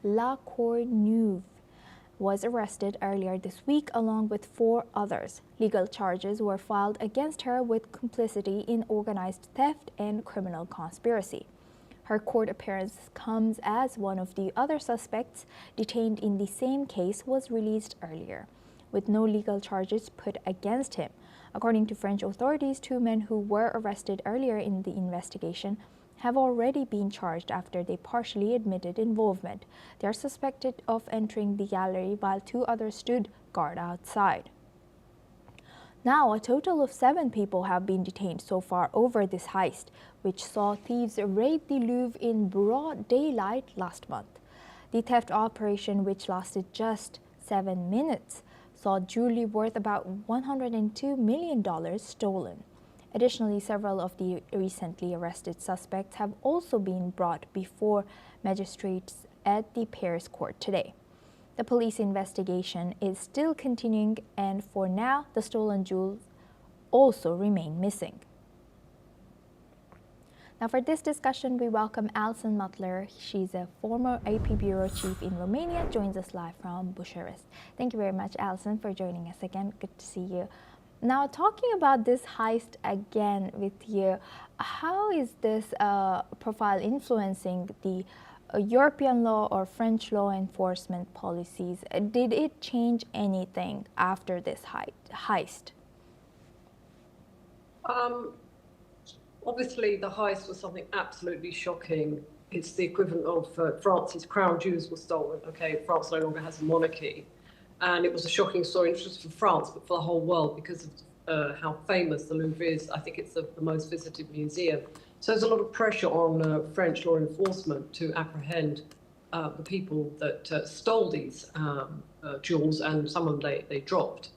La Courneuve was arrested earlier this week along with 4 others. Legal charges were filed against her with complicity in organized theft and criminal conspiracy. Her court appearance comes as one of the other suspects detained in the same case was released earlier, with no legal charges put against him. According to French authorities, 2 men who were arrested earlier in the investigation have already been charged after they partially admitted involvement. They are suspected of entering the gallery while 2 others stood guard outside. Now, a total of 7 people have been detained so far over this heist, which saw thieves raid the Louvre in broad daylight last month. The theft operation, which lasted just 7 minutes, saw jewelry worth about $102 million stolen. Additionally, several of the recently arrested suspects have also been brought before magistrates at the Paris court today. The police investigation is still continuing, and for now, the stolen jewels also remain missing. Now, for this discussion, we welcome Alison Mutler. She's a former AP bureau chief in Romania, joins us live from Bucharest. Thank you very much, Alison, for joining us again. Good to see you. Now, talking about this heist again with you, how is this profile influencing the European law or French law enforcement policies? Did it change anything after this heist? Obviously, the heist was something absolutely shocking. It's the equivalent of France's crown jewels were stolen. Okay, France no longer has a monarchy. And it was a shocking story, not just for France, but for the whole world because of how famous the Louvre is. I think it's the most visited museum. So there's a lot of pressure on French law enforcement to apprehend the people that stole these jewels, and some of them they dropped.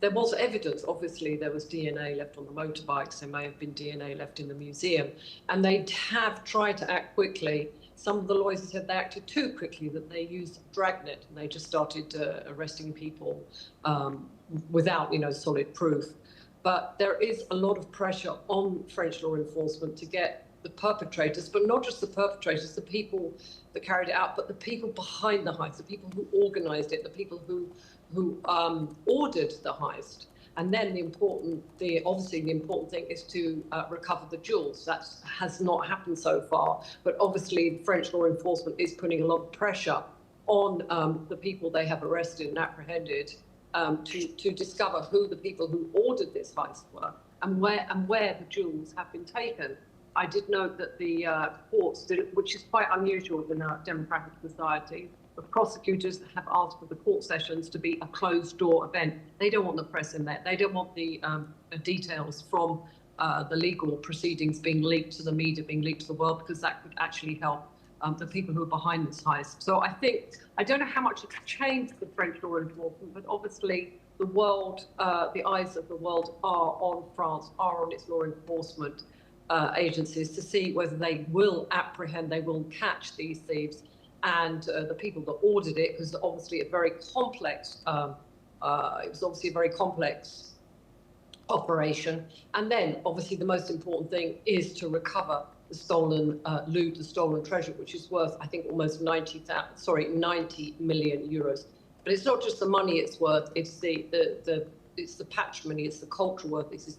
There was evidence, obviously, there was DNA left on the motorbikes, there may have been DNA left in the museum, and they have tried to act quickly. Some of the lawyers said they acted too quickly, that they used dragnet and they just started arresting people without, solid proof. But there is a lot of pressure on French law enforcement to get the perpetrators, but not just the perpetrators, the people that carried it out, but the people behind the heist, the people who organized it, the people who ordered the heist. And then obviously the important thing is to recover the jewels. That has not happened so far, but obviously French law enforcement is putting a lot of pressure on the people they have arrested and apprehended to discover who the people who ordered this heist were and where the jewels have been taken. I did note that the courts did, which is quite unusual in a democratic society. The prosecutors have asked for the court sessions to be a closed-door event. They don't want the press in there. They don't want the details from the legal proceedings being leaked to the media, being leaked to the world, because that could actually help the people who are behind this heist. So I don't know how much it's changed the French law enforcement, but obviously the world, the eyes of the world are on France, are on its law enforcement agencies to see whether they will apprehend, they will catch these thieves and the people that ordered it, because obviously a very complex, it was obviously a very complex operation. And then obviously the most important thing is to recover the stolen loot, the stolen treasure, which is worth, I think, almost 90 million euros. But it's not just the money it's worth, it's the patrimony, it's the cultural worth, it's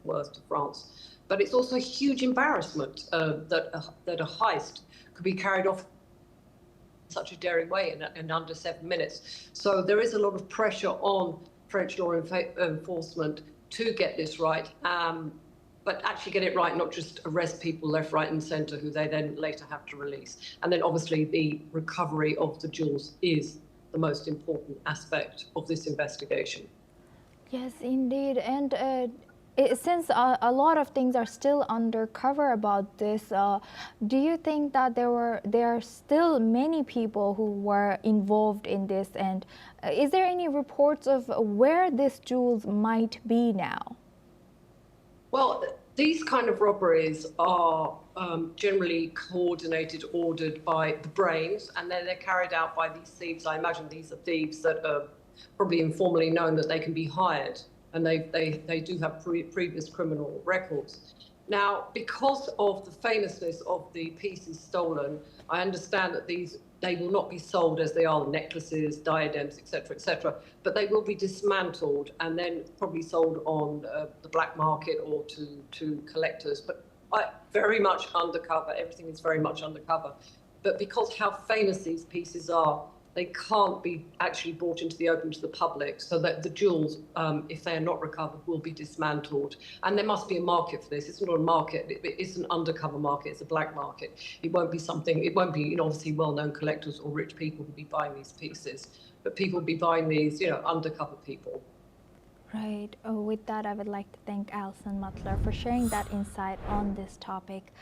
worth to France. But it's also a huge embarrassment that a heist could be carried off in such a daring way in under 7 minutes. So there is a lot of pressure on French law enforcement to get this right, but actually get it right, not just arrest people left, right and centre who they then later have to release. And then obviously the recovery of the jewels is the most important aspect of this investigation. Yes, indeed. And since a lot of things are still undercover about this, do you think that there are still many people who were involved in this? And is there any reports of where these jewels might be now? Well, these kind of robberies are generally coordinated, ordered by the brains, and then they're carried out by these thieves. I imagine these are thieves that are probably informally known that they can be hired, and they do have previous criminal records. Now, because of the famousness of the pieces stolen, I understand that these they will not be sold as they are, necklaces, diadems, etc., but they will be dismantled and then probably sold on the black market or to collectors. But very much undercover. Everything is very much undercover. But because how famous these pieces are, they can't be actually brought into the open to the public, so that the jewels, if they are not recovered, will be dismantled. And there must be a market for this. It's not a market. It's an undercover market. It's a black market. It won't be something. It won't be, obviously well-known collectors or rich people who will be buying these pieces, but people will be buying these, undercover people. Right. Oh, with that, I would like to thank Alison Mutler for sharing that insight on this topic.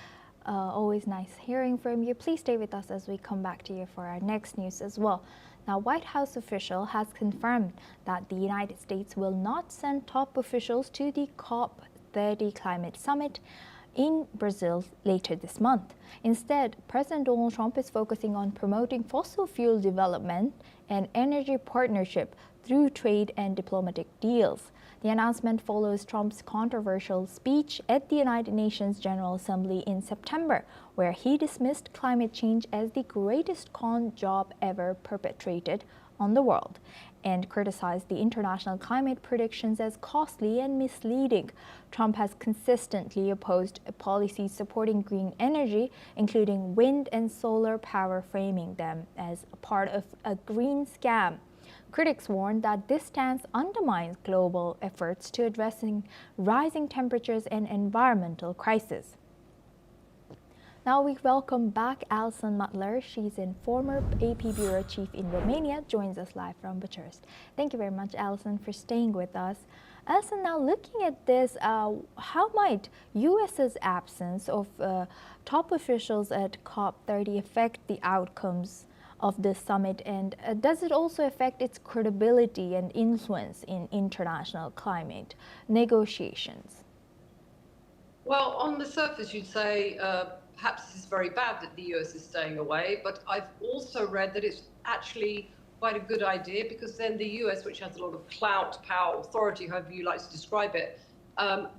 Always nice hearing from you. Please stay with us as we come back to you for our next news as well. Now, White House official has confirmed that the United States will not send top officials to the COP30 climate summit in Brazil later this month. Instead, President Donald Trump is focusing on promoting fossil fuel development and energy partnership through trade and diplomatic deals. The announcement follows Trump's controversial speech at the United Nations General Assembly in September, where he dismissed climate change as the greatest con job ever perpetrated on the world and criticized the international climate predictions as costly and misleading. Trump has consistently opposed policies supporting green energy, including wind and solar power, framing them as a part of a green scam. Critics warn that this stance undermines global efforts to addressing rising temperatures and environmental crisis. Now we welcome back Alison Mutler. She's a former AP Bureau Chief in Romania, joins us live from Bucharest. Thank you very much, Alison, for staying with us. Alison, now looking at this, how might U.S.'s absence of top officials at COP30 affect the outcomes of this summit, and does it also affect its credibility and influence in international climate negotiations? Well, on the surface, you'd say perhaps this is very bad that the US is staying away, but I've also read that it's actually quite a good idea, because then the US, which has a lot of clout, power, authority, however you like to describe it,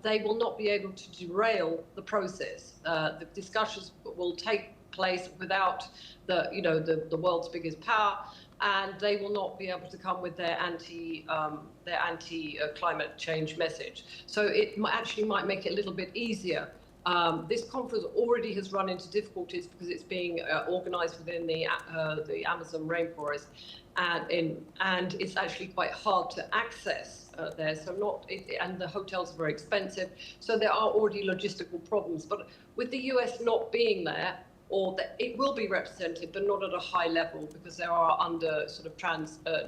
they will not be able to derail the process. The discussions will take place without the world's biggest power, and they will not be able to come with their anti climate change message. So it actually might make it a little bit easier. This conference already has run into difficulties because it's being organized within the Amazon rainforest, and it's actually quite hard to access there. And the hotels are very expensive. So there are already logistical problems. But with the US not being there, or that it will be represented, but not at a high level, because there are under sort of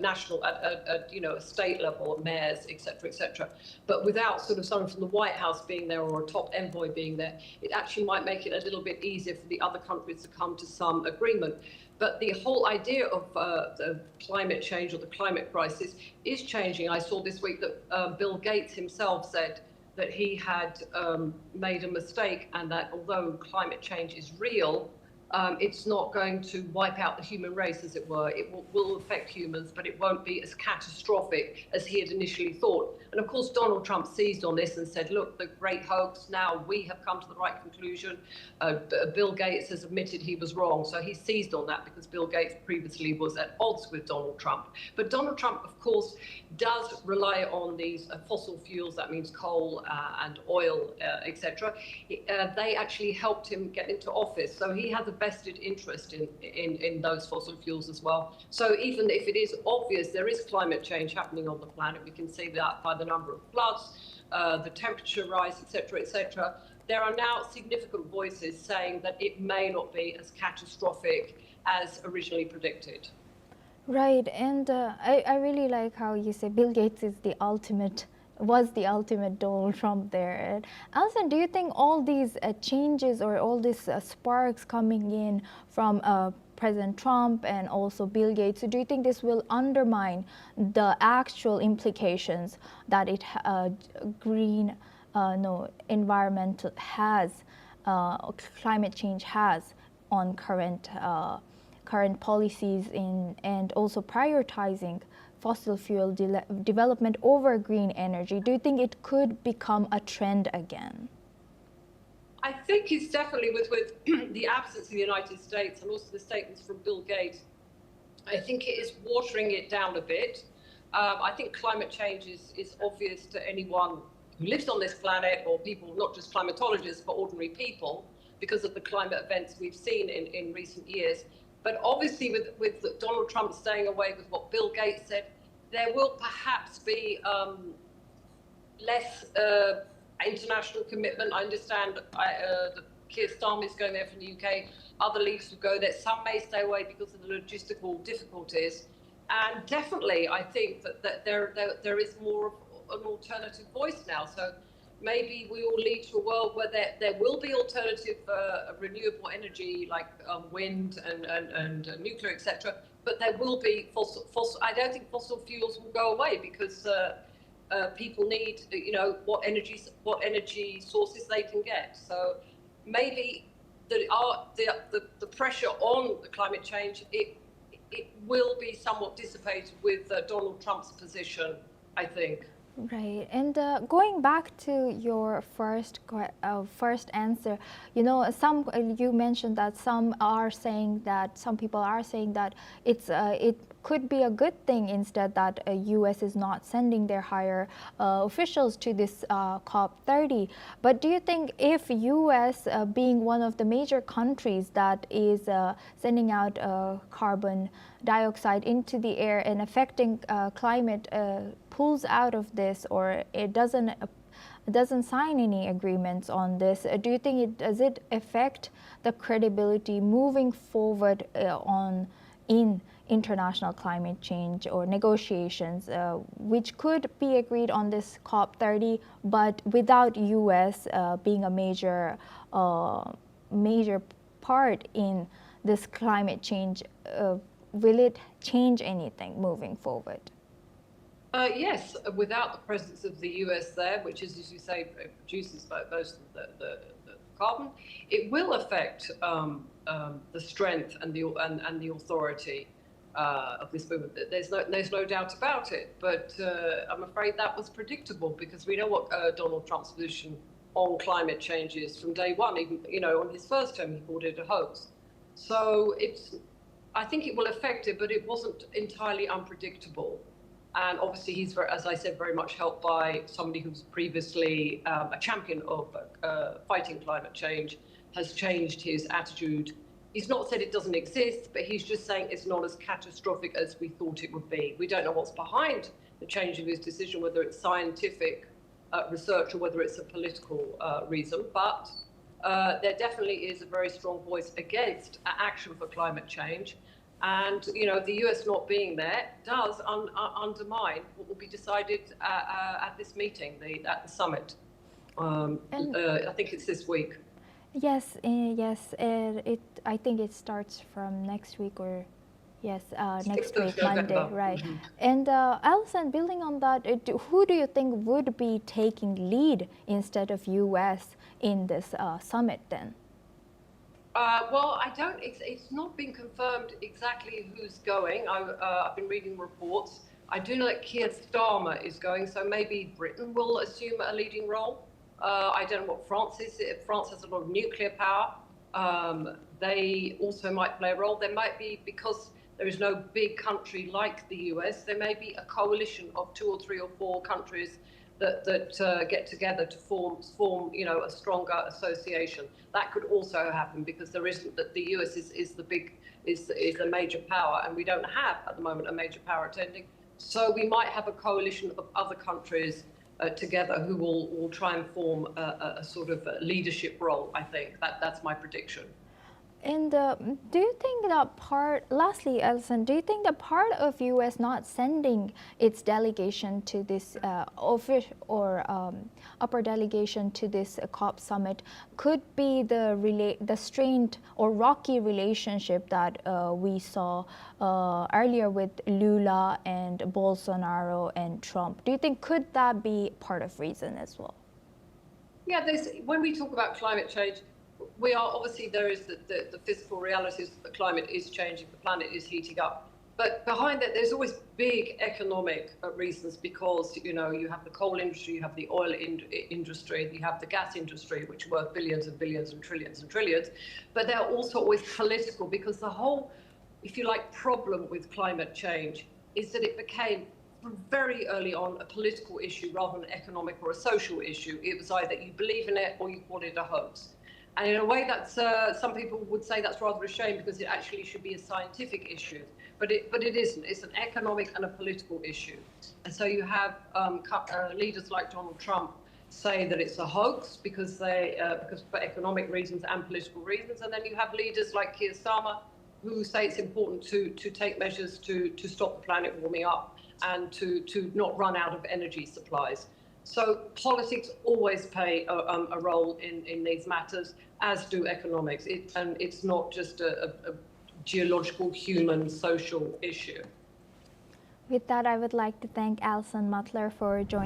national, a state level, mayors, etc. But without sort of someone from the White House being there or a top envoy being there, it actually might make it a little bit easier for the other countries to come to some agreement. But the whole idea of the climate change or the climate crisis is changing. I saw this week that Bill Gates himself said that he had made a mistake, and that although climate change is real, it's not going to wipe out the human race, as it were. It will affect humans, but it won't be as catastrophic as he had initially thought. And of course, Donald Trump seized on this and said, look, the great hoax, now we have come to the right conclusion. Bill Gates has admitted he was wrong. So he seized on that, because Bill Gates previously was at odds with Donald Trump. But Donald Trump, of course, does rely on these fossil fuels. That means coal and oil, etc. They actually helped him get into office. So he has a vested interest in those fossil fuels as well. So even if it is obvious there is climate change happening on the planet, we can see that by the number of floods, the temperature rise, etc. There are now significant voices saying that it may not be as catastrophic as originally predicted. Right, and I really like how you say Bill Gates was the ultimate Donald Trump there. Alison, do you think all these changes or all these sparks coming in from President Trump and also Bill Gates, do you think this will undermine the actual implications that environmental has, climate change has on current policies and also prioritizing fossil fuel development over green energy? Do you think it could become a trend again? I think it's definitely with the absence of the United States and also the statements from Bill Gates, I think it is watering it down a bit. I think climate change is obvious to anyone who lives on this planet, or people, not just climatologists, but ordinary people, because of the climate events we've seen in recent years. But obviously with Donald Trump staying away with what Bill Gates said, there will perhaps be less international commitment. I understand that Keir Starmer is going there from the UK. Other leaders will go there. Some may stay away because of the logistical difficulties. And definitely, I think that there is more of an alternative voice now. So maybe we will lead to a world where there will be alternative renewable energy like wind and nuclear, etc. But there will be fossil. I don't think fossil fuels will go away because people need, what energy sources they can get. So maybe the pressure on the climate change, it will be somewhat dissipated with Donald Trump's position, I think. Right, and going back to your first answer, you mentioned that some people are saying that it could be a good thing instead that U.S. is not sending their higher officials to this COP30. But do you think if U.S. Being one of the major countries that is sending out carbon dioxide into the air and affecting climate, pulls out of this, or it doesn't sign any agreements on this, do you think does it affect the credibility moving forward in international climate change or negotiations, which could be agreed on this COP30, but without U.S. Being a major part in this climate change? Will it change anything moving forward? Yes, without the presence of the US there, which is, as you say, produces most of the carbon, it will affect the strength and the authority of this movement. There's no doubt about it. But I'm afraid that was predictable, because we know what Donald Trump's position on climate change is from day one. Even on his first term, he called it a hoax. So I think it will affect it, but it wasn't entirely unpredictable. And obviously, he's, as I said, very much helped by somebody who's previously a champion of fighting climate change, has changed his attitude. He's not said it doesn't exist, but he's just saying it's not as catastrophic as we thought it would be. We don't know what's behind the change of his decision, whether it's scientific research or whether it's a political reason. But there definitely is a very strong voice against action for climate change. And the US not being there does undermine what will be decided at this meeting, at the summit. I think it's this week. Yes, yes. I think it starts from next week, or yes, next week, Monday, right? Mm-hmm. And Alison, building on that, who do you think would be taking lead instead of US in this summit then? Well, it's not been confirmed exactly who's going. I've been reading reports. I do know that Keir Starmer is going, so maybe Britain will assume a leading role. I don't know what France is. France has a lot of nuclear power. They also might play a role. There might be, because there is no big country like the US, there may be a coalition of 2 or 3 or 4 countries that get together to form a stronger association. That could also happen, because there isn't, that the US is a major power, and we don't have at the moment a major power attending. So we might have a coalition of other countries together who will try and form a sort of leadership role. I think that's my prediction. And do you think that lastly, Alison, do you think that part of U.S. not sending its delegation to this upper delegation to this COP summit could be the strained or rocky relationship that we saw earlier with Lula and Bolsonaro and Trump? Do you think could that be part of reason as well? Yeah, when we talk about climate change, there is the physical realities that the climate is changing, the planet is heating up. But behind that, there's always big economic reasons because, you know, you have the coal industry, you have the oil industry, you have the gas industry, which worth billions and billions and trillions. But they're also always political because the whole, if you like, problem with climate change is that it became very early on a political issue rather than an economic or a social issue. It was either you believe in it or you call it a hoax. And in a way, that's some people would say that's rather a shame because it actually should be a scientific issue, but it isn't. It's an economic and a political issue. And so you have leaders like Donald Trump say that it's a hoax because for economic reasons and political reasons, and then you have leaders like Keir Starmer who say it's important to take measures to stop the planet warming up and to not run out of energy supplies. So politics always play a role in these matters, as do economics. And it's not just a geological, human, social issue. With that, I would like to thank Alison Mutler for joining